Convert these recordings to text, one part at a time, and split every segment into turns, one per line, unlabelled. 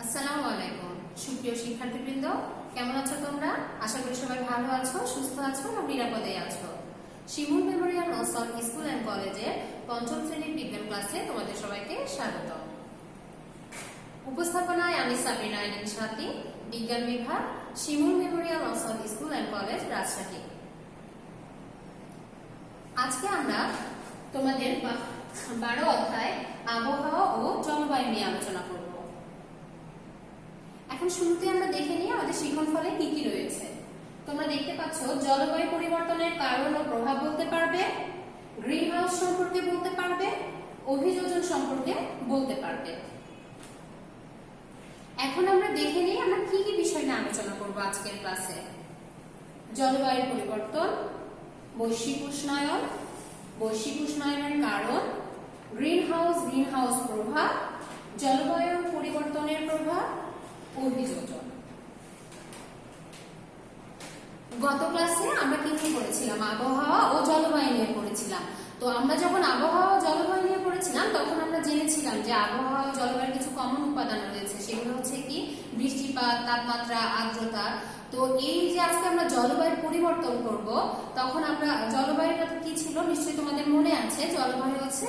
আসসালামু আলাইকুম সুপ্রিয় শিক্ষার্থীবৃন্দ, কেমন আছো তোমরা? আশা করি সবাই ভালো আছো, সুস্থ আছো এবং নিরাপদে আছো। শিমুল মেমোরিয়াল নসল স্কুল অ্যান্ড কলেজের পঞ্চম শ্রেণীর বিজ্ঞান ক্লাসে তোমাদের সবাইকে স্বাগত। উপস্থাপনায় আমি সাবিনা আইরিন সাথী, বিজ্ঞান বিভাগ, শিমুল মেমোরিয়াল নসল স্কুল অ্যান্ড কলেজ, রাজশাহী। আজকে আমরা তোমাদের 12 অধ্যায় আবহাওয়া ও জলবায়ু নিয়ে আলোচনা করব। এখন শুরুতে আমরা দেখে নিই আমাদের শিক্ষণফলে কি কি রয়েছে। তোমরা দেখতে পাচ্ছ, জলবায়ু পরিবর্তনের কারণ ও প্রভাব বলতে পারবে, গ্রিন হাউস সম্পর্কে বলতে পারবে, অভিযোজন সম্পর্কে বলতে পারবে। এখন আমরা দেখে নিই আমরা কি কি বিষয় নিয়ে আলোচনা করব আজকের ক্লাসে। জলবায়ু পরিবর্তন, বৈশ্বিক উষ্ণায়ন, বৈশ্বিক উষ্ণায়নের কারণ, গ্রিন হাউস প্রভাব, জলবায়ু পরিবর্তনের প্রভাব, অভিযোজন। গত ক্লাসে আমরা কি নিয়ে পড়েছিলাম? আবহাওয়া ও জলবায়ু নিয়ে পড়েছিলাম। তো আমরা যখন আবহাওয়া ও জলবায়ু নিয়ে পড়েছিলাম তখন আমরা জেনেছিলাম যে আবহাওয়া ও জলবায়ুর কিছু কমন উপাদান রয়েছে। সেগুলো হচ্ছে কি? বৃষ্টিপাত, তাপমাত্রা, আর্দ্রতা। তো এই যে আজকে আমরা জলবায়ুর পরিবর্তন করব, তখন আমরা জলবায়ুটা কি ছিল নিশ্চয়ই তোমাদের মনে আছে। জলবায়ু হচ্ছে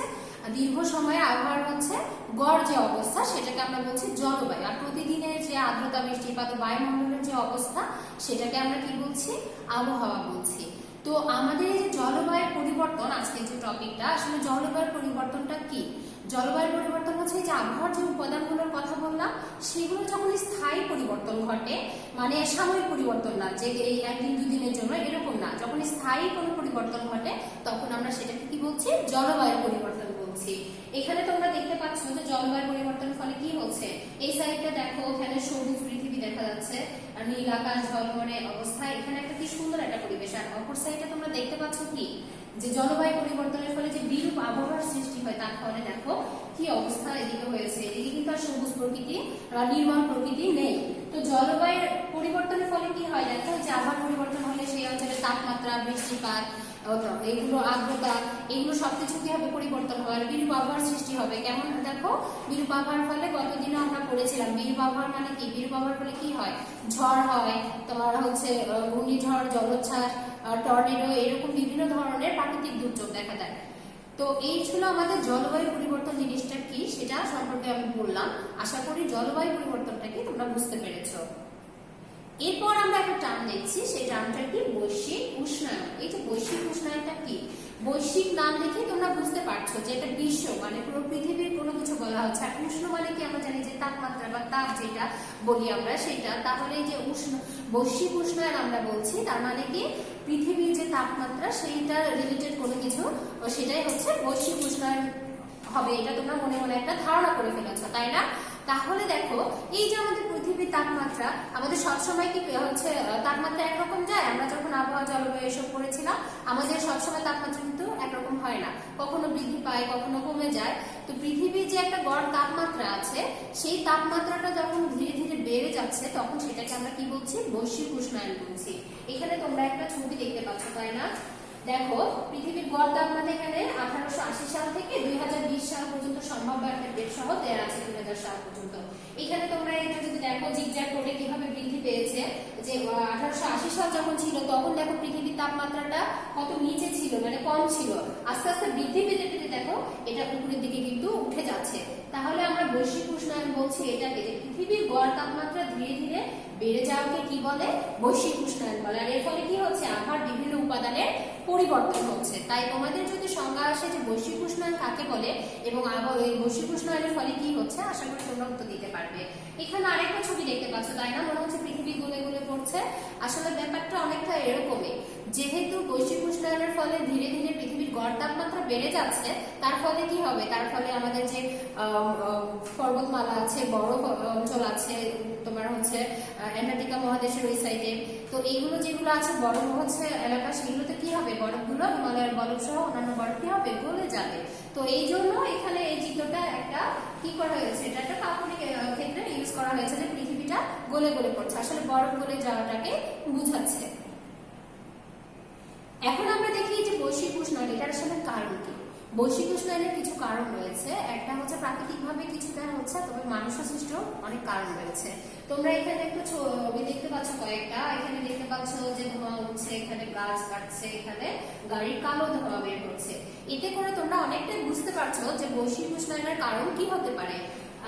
দীর্ঘ সময়ে আবহাওয়ার হচ্ছে গড় যে অবস্থা, সেটাকে আমরা বলছি জলবায়ু। আর প্রতিদিনের যে আর্দ্রতা, বৃষ্টিপাত, বায়ুমণ্ডলের যে অবস্থা, সেটাকে আমরা কি বলছি? আবহাওয়া বলছি। তো আমাদের এই যে জলবায়ুর পরিবর্তন, আজকে যে টপিকটা, আসলে জলবায়ুর পরিবর্তনটা কি? জলবায়ুর পরিবর্তন হচ্ছে যে আবহাওয়ার যে উপাদানগুলোর কথা বললাম, সেগুলো যখন স্থায়ী পরিবর্তন ঘটে, মানে সাময়িক পরিবর্তন না, যে এই একদিন দুদিনের জন্য এরকম না, যখন স্থায়ী কোনো পরিবর্তন ঘটে তখন আমরা সেটাকে কি বলছি? জলবায়ু পরিবর্তন বলছি। এখানে তোমরা দেখতে পাচ্ছ যে জলবায়ু পরিবর্তনের ফলে কি হচ্ছে। এই সাইডটা দেখো, এখানে সবুজ পৃথিবী দেখা যাচ্ছে, আর নীল আকাশ ঝলমলে অবস্থায়, এখানে একটা কি সুন্দর একটা পরিবেশ। আর অপর সাইডে তোমরা দেখতে পাচ্ছ কি, যে জলবায়ু পরিবর্তনের ফলে যে বিরূপ আবহাওয়ার সৃষ্টি হয়, তার ফলে দেখো কি অবস্থা এদিকে হয়েছে। এদিকে কিন্তু আর সবুজ প্রকৃতি বা নির্মল প্রকৃতি নেই। তো জলবায়ুর পরিবর্তনের ফলে কি হয় দেখো, যে আবহাওয়ার পরিবর্তন হলে সেই অঞ্চলে তাপমাত্রা, বৃষ্টিপাত, এগুলো আর্দ্রতা, এগুলো সবকিছু কি হবে? পরিবর্তন হবে। আর বিরূপ আবহাওয়ার সৃষ্টি হবে। কেমন দেখো, বিরূপ আবহাওয়ার ফলে গতদিনে আমরা পড়েছিলাম বিরূপ আবহাওয়ার মানে কি? বিরূপ আবহাওয়ার ফলে কি হয়? ঝড় হয়, তোমার হচ্ছে ঘূর্ণিঝড়, জলোচ্ছ্বাস, টর্নেডো, এরকম বিভিন্ন ধরনের প্রাকৃতিক দুর্যোগ দেখা দেয়। তো এই ছিল আমাদের জলবায়ু পরিবর্তন জিনিসটা কি, সেটা সম্পর্কে আমি বললাম। আশা করি জলবায়ু পরিবর্তনটা কি তোমরা বুঝতে পেরেছো। এরপর আমরা একটা টার্ম দেখছি, সেই টার্মটা কি? বৈশ্বিক উষ্ণায়ন। এই যে বৈশ্বিক উষ্ণায়নটা কি? বৈশ্বিক নাম দেখে তোমরা বুঝতে পারছো যে এটা বিশ্ব মানে পুরো পৃথিবীর কোনো কিছু বলা হচ্ছে। আর উষ্ণ মানে কি? আমরা জানি যে তাপমাত্রা বা তাপ যেটা বলি আমরা সেটা। তাহলে এই যে উষ্ণ, বৈশ্বিক উষ্ণায়ন আমরা বলছি, তার মানে কি? পৃথিবীর যে তাপমাত্রা সেইটা রিলেটেড কোনো কিছু, সেটাই হচ্ছে বৈশ্বিক উষ্ণায়ন হবে। এটা তোমরা মনে মনে একটা ধারণা করে ফেলেছো, তাই না? তাহলে দেখো, এই যে আমাদের পৃথিবীর তাপমাত্রা, আমাদের সবসময় কি হচ্ছে তাপমাত্রা একরকম যায়? আমরা যখন আবহাওয়া জলবায়ু এসব পড়েছিলাম, আমাদের সবসময় তাপমাত্রা কিন্তু একরকম হয় না, কখনো বৃদ্ধি পায়, কখনো কমে যায়। তো পৃথিবীর যে একটা গড় তাপমাত্রা আছে, সেই তাপমাত্রাটা যখন ধীরে ধীরে বেড়ে যাচ্ছে, তখন সেটাকে আমরা কি বলছি? বৈশ্বিক উষ্ণায়ন বলছি। এখানে তোমরা একটা ছবি দেখতে পাচ্ছ, তাই না? দেখো, পৃথিবীর গড় তাপমাত্রা এখানে 1880 সাল থেকে 2020 সাল পর্যন্ত সম্ভাব্য একটা ডেট সহ দেয়া আছে, 2000 সাল পর্যন্ত। এখানে তোমরা এটা যদি দেখো জিগজ্যাগ করে কিভাবে বৃদ্ধি পেয়েছে, যে 1880 সাল যখন ছিল তখন দেখো পৃথিবীর তাপমাত্রাটা কত নিচে ছিল, মানে কম ছিল। আস্তে আস্তে বৃদ্ধি পেতে পেতে দেখো এটা উপরের দিকে কিন্তু উঠে যাচ্ছে। তাহলে আমরা বৈশ্বিক উষ্ণায়ন বলছি এটাকে, যে পৃথিবীর গড় তাপমাত্রা ধীরে ধীরে বেড়ে যাওয়াকে কি বলে? বৈশ্বিক উষ্ণায়ন বলে। আর এর ফলে কি হচ্ছে? আবহাওয়ার বিভিন্ন উপাদানের পরিবর্তন হচ্ছে। তাই তোমাদের যদি সংজ্ঞা আসে যে বৈশ্বিক উষ্ণায়ন কাকে বলে এবং এই বৈশ্বিক উষ্ণায়নের ফলে কি হচ্ছে, আশা করি তোমরা উত্তর দিতে পারবে। এখানে আরেকটা ছবি দেখতে পাচ্ছ, তাই না? মনে হচ্ছে পৃথিবী গলে গলে পড়ছে। আসলে ব্যাপারটা অনেকটা এরকমই। যেহেতু বৈশ্বিক উষ্ণায়নের ফলে ধীরে ধীরে পৃথিবীর গড় তাপমাত্রা বেড়ে যাচ্ছে, তার ফলে কি হবে? তার ফলে আমাদের যে পর্বতমালা আছে, বরফ অঞ্চল আছে, তোমার হচ্ছে অ্যান্টার্কটিকা মহাদেশের ওই সাইডে, তো এইগুলো যেগুলো আছে বরফ হচ্ছে এলাকা, সেগুলোতে কি হবে? বরফগুলো, হিমালয়ের বরফ সহ অন্যান্য বরফ কি হবে? গলে যাবে। তো এই জন্য এখানে এই চিত্রটা একটা কি করা হয়েছে, এটা একটা কাল্পনিক ক্ষেত্রে ইউজ করা হয়েছে, যে পৃথিবীটা গলে গলে পড়ছে। আসলে বরফ গলে যাওয়াটাকে বোঝাচ্ছে। এখন আমরা দেখি যে বৈশ্বিক উষ্ণায়ন, এটার আসলে কারণ কি? বৈশ্বিক উষ্ণায়নের কিছু কারণ রয়েছে। একটা হচ্ছে প্রাকৃতিকভাবে কিছুটা হচ্ছে তোমার তবে মানুষের সৃষ্ট অনেক কারণ রয়েছে। তোমরা এখানে একটু ছবি দেখতে পাচ্ছ কয়েকটা, এখানে দেখতে পাচ্ছ যে ধোঁয়া উঠছে, এখানে গাছ কাটছে, এখানে গাড়ির কালো ধোঁয়া বের হচ্ছে। এতে করে তোমরা অনেকটাই বুঝতে পারছো যে বৈশ্বিক উষ্ণায়নের কারণ কি হতে পারে।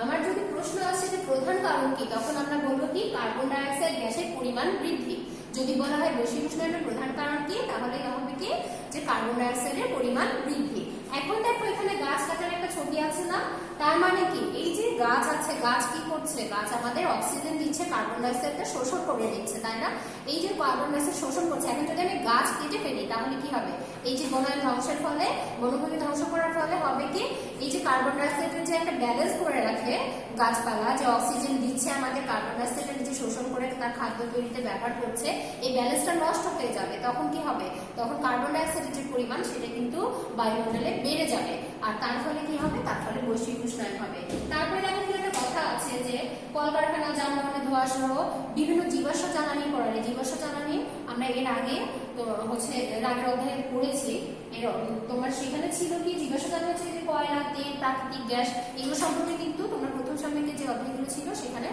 আমার যদি প্রশ্ন আসে যে প্রধান কারণ কি, তখন আমরা বলবো কি কার্বন ডাই অক্সাইড গ্যাসের পরিমাণ বৃদ্ধি। যদি বলা হয় বৈশ্বিক উষ্ণায়নের প্রধান কারণ কি, তাহলে হবে কি যে কার্বন ডাই অক্সাইডের পরিমাণ বৃদ্ধি। এখন দেখো এখানে গাছ কাটার একটা ছবি আছে না, তার মানে কি এই যে গাছ আছে, গাছ কি করছে, গাছ আমাদের অক্সিজেন দিচ্ছে, কার্বন ডাই অক্সাইডটা শোষণ করে নিচ্ছে, তাই না? এই যে কার্বন ডাই অক্সাইড শোষণ করছে, এখন যদি আমি গাছ কেটে ফেলি তাহলে কি হবে, এই যে বনায়ন ধ্বংসের ফলে, বনভূমি ধ্বংস করার ফলে হবে কি এই যে কার্বন ডাই অক্সাইডের যে একটা ব্যালেন্স করে রাখে গাছপালা, যে অক্সিজেন দিচ্ছে আমাদের, কার্বন ডাই অক্সাইডের যে শোষণ করে তার খাদ্য তৈরিতে ব্যবহার করছে, এই ব্যালেন্সটা নষ্ট হয়ে যাবে। তখন কি হবে, তখন কার্বন ডাই অক্সাইডের যে পরিমাণ সেটা কিন্তু বায়ুমণ্ডলে বেড়ে যাবে, আর তার ফলে কি হবে, তার ফলে বৈশ্বিক উষ্ণায়ন হবে। তারপরে দেখো একটা কথা আছে যে কলকারখানা, যানবাহনের ধোঁয়া সহ বিভিন্ন জীবাশ্ম জ্বালানি পড়ালে, জীবাশ্ম জ্বালানি আমরা এর আগে তো হচ্ছে আগের অধ্যায়ে পড়েছি, তোমার সেখানে ছিল কি জীবাশ্ম জ্বালানি হচ্ছে যে কয়লা, তেল, প্রাকৃতিক গ্যাস, এগুলো সম্পর্কে কিন্তু তোমরা প্রথম সাময়িকের যে অধ্যায়গুলো ছিল সেখানে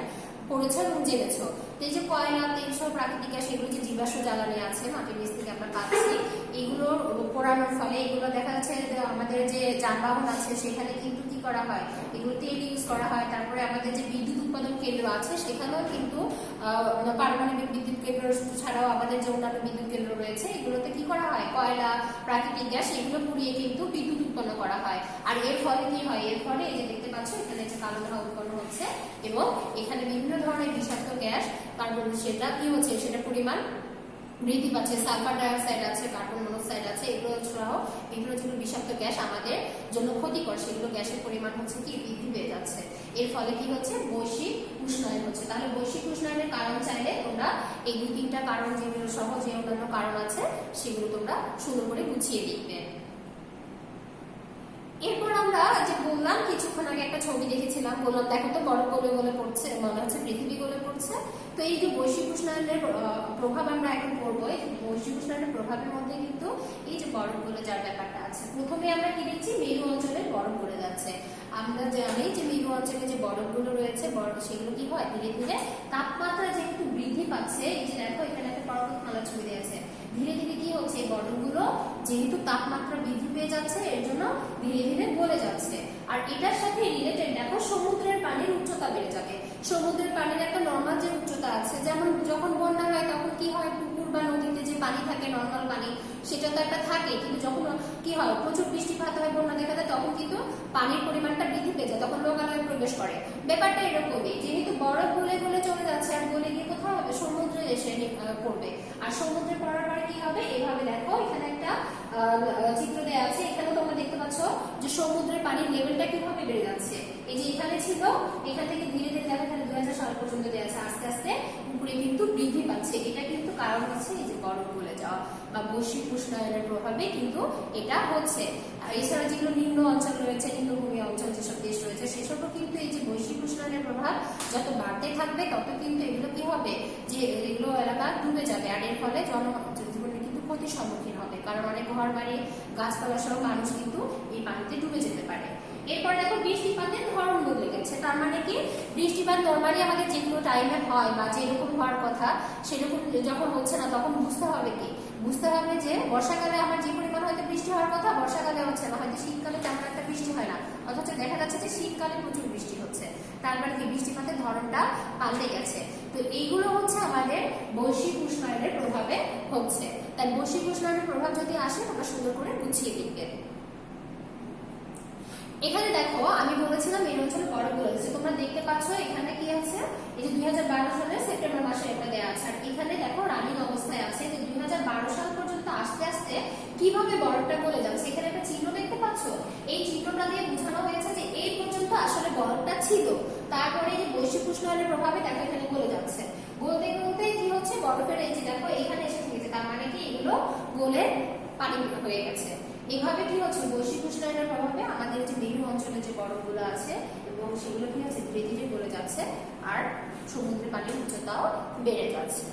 পড়েছো এবং জেনেছো। এই যে কয়লা, তেল সহ প্রাকৃতিক গ্যাস, এগুলো যে জীবাশ্ম জ্বালানি আছে মাটির নিচ থেকে আমরা পাচ্ছি, এগুলো পোড়ানোর ফলে এগুলো দেখা যাচ্ছে আমাদের যে যানবাহন আছে সেখানে কিন্তু কি করা হয়, এগুলো তেল ইউজ করা হয়। তারপরে আমাদের যে বিদ্যুৎ উৎপাদন কেন্দ্র আছে সেখানেও কিন্তু পারমাণবিক বিদ্যুৎ কেন্দ্র ছাড়াও আমাদের যে অন্যান্য বিদ্যুৎ কেন্দ্র রয়েছে এগুলোতে কি করা হয়, কয়লা, প্রাকৃতিক গ্যাস এগুলো পুড়িয়ে কিন্তু বিদ্যুৎ উৎপন্ন করা হয়। আর এর ফলে কি হয়, এর ফলে এই যে দেখতে পাচ্ছ এখানে যে কালো ধোঁয়া উৎপন্ন হচ্ছে এবং এখানে বিভিন্ন ধরনের বিষাক্ত গ্যাস, কার্বন, সেটা কি হচ্ছে, সেটা পরিমাণ বৃদ্ধি পাচ্ছে। সালফার ডাইঅক্সাইড আছে, কার্বন মনোক্সাইড আছে, এগুলো ছাড়াও এগুলো যেগুলো বিষাক্ত গ্যাস আমাদের জন্য ক্ষতিকর, সেগুলো গ্যাসের পরিমাণ হচ্ছে কি বৃদ্ধি পেয়ে যাচ্ছে। এর ফলে কি হচ্ছে, বৈশ্বিক উষ্ণায়ন হচ্ছে। তাহলে বৈশ্বিক উষ্ণায়নের কারণ চাইলে তোমরা এই 2-3টা কারণ যেগুলো সহ যে অন্যান্য কারণ আছে সেগুলো তোমরা সুন্দর করে গুছিয়ে লিখবে। এরপর আমরা যে বললাম কিছুক্ষণ আগে একটা ছবি দেখেছিলাম, বললাম দেখো তো বরফ গলে গলে পড়ছে, মনে হচ্ছে পৃথিবী গলে পড়ছে। তো এই যে বৈশ্বিক উষ্ণায়নের প্রভাব আমরা এখন পড়বো, এই বৈশ্বিক উষ্ণায়নের প্রভাবের মধ্যে কিন্তু এই যে বরফ গলে যাওয়ার ব্যাপারটা আছে। প্রথমে আমরা কি দেখছি, মেরু অঞ্চলে বরফ গলে যাচ্ছে। আমরা জানি যে মেরু অঞ্চলে যে বরফগুলো রয়েছে, বরফ সেগুলো কি হয়, ধীরে ধীরে তাপমাত্রা যেহেতু বৃদ্ধি পাচ্ছে, এই যে দেখো এখানে একটা পর্বতমালা ছবি আছে, ধীরে ধীরে কি হচ্ছে, এই বরফগুলো যেহেতু তাপমাত্রা বৃদ্ধি পেয়ে যাচ্ছে এর জন্য ধীরে ধীরে গলে যাচ্ছে। আর এটার সাথে রিলেটেড দেখো সমুদ্রের পানির উচ্চতা বেড়ে যাবে। সমুদ্রের পানির একটা নর্মাল যে উচ্চতা আছে, যেমন যখন বন্যা হয় তখন কি হয়, পুকুর বা নদীতে যে পানি থাকে নর্মাল পানি সেটা তো একটা থাকে, কিন্তু যখন কি হয় প্রচুর বৃষ্টিপাত হয়, বন্যা দেখা যায়, তখন কিন্তু পানির পরিমাণটা বৃদ্ধি পেয়ে যায়, তখন লোকালয়ে প্রবেশ করে। ব্যাপারটা এরকমই, যেহেতু বরফ গলে গলে চলে যাচ্ছে আর গলে গিয়ে কোথাও হবে, সমুদ্রে এসে পড়বে। আর সমুদ্রে পড়ার পরে কি হবে, এইভাবে দেখো এখানে একটা চিত্র দেওয়া আছে, এখানে তোমরা দেখতে পাচ্ছ যে সমুদ্রের পানির লেভেলটা কিভাবে বেড়ে যাচ্ছে। এই যে এখানে ছিল, এখান থেকে ধীরে ধীরে দেখো এখানে 2000 সাল পর্যন্ত দেওয়া আছে, আস্তে আস্তে উপরে কিন্তু বৃদ্ধি পাচ্ছে। এটা কিন্তু কারণ হচ্ছে এই যে বরফ গলে যাওয়া বা বৈশ্বিক উষ্ণায়নের প্রভাবে কিন্তু এটা হচ্ছে। আর এছাড়া যেগুলো নিম্ন অঞ্চল রয়েছে, নিম্নভূমি অঞ্চল যেসব দেশ রয়েছে সেসবও কিন্তু এই যে বৈশ্বিক উষ্ণায়নের প্রভাব যত বাড়তে থাকবে তত কিন্তু এগুলো কি হবে, যে এগুলো এলাকা ডুবে যাবে, আর এর ফলে জনজীবনের কিন্তু ক্ষতির সম্মুখীন হবে, কারণ অনেক ঘর বাড়ি, গাছপালা সহ মানুষ কিন্তু এই পানিতে ডুবে যেতে পারে। এরপর দেখো বৃষ্টিপাতের ধরন বদলে গেছে। তার মানে কি, বৃষ্টিপাত নর্মালি আমাদের যেগুলো টাইমে হয় বা যেরকম হওয়ার কথা সেরকম যখন হচ্ছে না, তখন বুঝতে হবে কি, বুঝতে হবে যে বর্ষাকালে আমার যে পরিমাণ হয়তো বৃষ্টি হওয়ার কথা বর্ষাকালে হচ্ছে না, হয়তো শীতকালে তেমন একটা বৃষ্টি হয় না, অথচ দেখা যাচ্ছে যে শীতকালে প্রচুর বৃষ্টি হচ্ছে। তার মানে কি, বৃষ্টিপাতের ধরনটা পাল্টে গেছে। তো এইগুলো হচ্ছে আমাদের বৈশ্বিক উষ্ণায়নের প্রভাবে হচ্ছে। তাই বৈশ্বিক উষ্ণায়নের প্রভাব যদি আসে তোমরা সুন্দর করে গুছিয়ে লিখবে। এখানে দেখো আমি বলেছিলাম এই অঞ্চলে বরফ গলেছে, তোমরা দেখতে পাচ্ছ এখানে কি আছে, এই যে 2012 সালের সেপ্টেম্বর মাসে এটা দেওয়া আছে। আর এখানে দেখো রানিং অবস্থায় আছে যে 2012 সাল পর্যন্ত আস্তে আস্তে কিভাবে বরফটা গলে যাচ্ছে। এখানে একটা চিহ্ন দেখতে পাচ্ছ, এই চিত্রটা দিয়ে বোঝানো হয়েছে যে এই পর্যন্ত আসলে বরফটা ছিল, তারপরে এই যে বৈশ্বিক উষ্ণায়নের প্রভাবে দেখো এখানে গলে যাচ্ছে, গলতে গলতে কি হচ্ছে, বরফের এই যে দেখো এখানে এসে থেকেছে, তার মানে কি এগুলো গলে পানি হয়ে গেছে। এভাবে কি হচ্ছে, বৈশ্বিক উষ্ণায়নের প্রভাবে আমাদের যে মেরু অঞ্চলে যে বরফগুলো আছে এবং সেগুলো কি হচ্ছে ধীরে ধীরে গলে যাচ্ছে, আর সমুদ্রের পানির উচ্চতাও বেড়ে যাচ্ছে।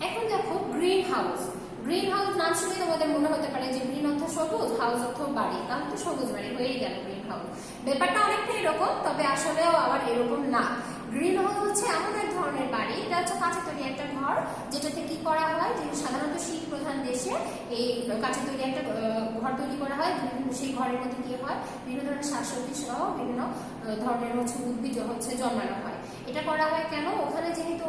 এখন দেখো গ্রিন হাউস। গ্রিন হাউস নাম শুনে তোমাদের মনে হতে পারে যে গ্রিন অর্থ সবুজ, হাউস অর্থ বাড়ি, তাহলে তো সবুজ বাড়ি হয়েই গেল গ্রিন হাউস। ব্যাপারটা অনেকটা এরকম, তবে আসলেও আবার এরকম না। গ্রিন হাউস হচ্ছে এমন এক ধরনের বাড়ি, এটা হচ্ছে কাঁচের তৈরি একটা ঘর, যেটাতে কি করা হয়, যে সাধারণত শীত প্রধান দেশে এই কাঁচের তৈরি একটা ঘর তৈরি করা হয়। সেই ঘরের মধ্যে কি হয়, বিভিন্ন ধরনের শাকসবজি সহ বিভিন্ন ধরনের হচ্ছে উদ্ভিদ হচ্ছে জন্মানো হয়। এটা করা হয় কেন, ওখানে যেহেতু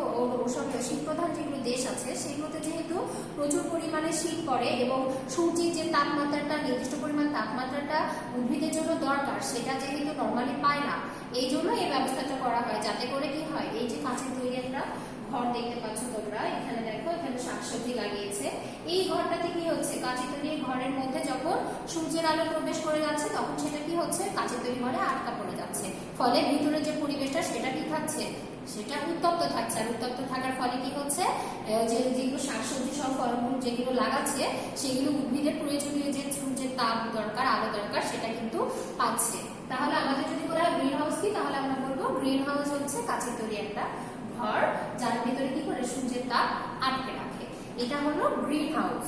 ওসব শীত প্রধান যেগুলো দেশ আছে সেগুলোতে যেহেতু প্রচুর পরিমাণে শীত পড়ে এবং সূর্যের যে তাপমাত্রাটা, নির্দিষ্ট পরিমাণ তাপমাত্রাটা উদ্ভিদের জন্য দরকার, সেটা যেহেতু নর্মালি পায় না, এই জন্য এই ব্যবস্থাটা করা হয়, যাতে করে কি হয়, এই যে কাঁচের তৈরি একটা ঘর দেখতে পাচ্ছ তোমরা, এখানে দেখো এখানে শাকসবজি লাগিয়েছে। এই ঘরটাতে কি হচ্ছে, কাঁচের তৈরি ঘরের মধ্যে যখন সূর্যের আলো প্রবেশ করে যাচ্ছে তখন সেটা কি হচ্ছে, কাঁচের তৈরি ঘরে আটকা পড়ে যাচ্ছে। ফলে ভিতরে যে পরিবেশটা সেটা কি থাকছে, সেটা উত্তপ্ত থাকছে। আর উত্তপ্ত থাকার ফলে কি হচ্ছে, যেগুলো শাকসবজি সব ফলমূল যেগুলো লাগাচ্ছে সেগুলো উদ্ভিদের প্রয়োজনীয় যে সূর্যের তাপ দরকার, আলো দরকার, সেটা কিন্তু পাচ্ছে। তাহলে আমাদের যদি বলা হয় গ্রিন হাউস কি, তাহলে আমরা বলবো গ্রিন হাউস হচ্ছে কাঁচের তৈরি একটা ঘর, যার ভিতরে কি করে সূর্যের তাপ আটকে রাখে। এটা হলো গ্রিন হাউস।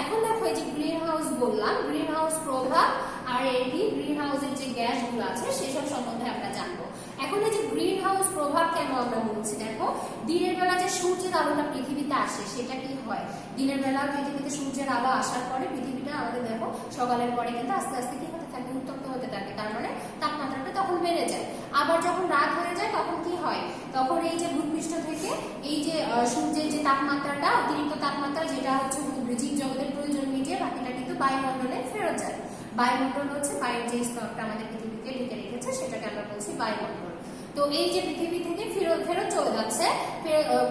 এখন দেখো এই যে গ্রিন হাউস বললাম, গ্রিন হাউস প্রভাব আর এটি গ্রিন হাউসের যে গ্যাসগুলো আছে সেসব সম্বন্ধে আমরা জানবো। এখন এই যে গ্রিন হাউস প্রভাব কেন আমরা বলছি, দেখো দিনের বেলা যে সূর্যের আলোটা পৃথিবীতে আসে সেটা কি হয়, দিনের বেলা পৃথিবীতে সূর্যের আলো আসার পরে পৃথিবীটা আমাদের দেখো সকালের পরে কিন্তু আস্তে আস্তে কি হতে থাকে, উত্তপ্ত হতে থাকে, তার মানে তাপমাত্রাটা তখন বেড়ে যায়। আবার যখন রাত হয়ে যায় তখন কি হয়, তখন এই যে ভূপৃষ্ঠ থেকে এই যে সূর্যের যে তাপমাত্রাটা, অতিরিক্ত তাপমাত্রা, যেটা হচ্ছে জীব জগতের প্রয়োজন মিটিয়ে বাকিটা কিন্তু বায়ুমণ্ডলে ফেরত যায়। বায়ুমণ্ডল হচ্ছে বায়ুর যে স্তরটা আমাদের পৃথিবীকে ঢেকে রেখেছে সেটাকে আমরা বলছি বায়ুমণ্ডল। তো এই যে পৃথিবী থেকে ফেরত চলে যাচ্ছে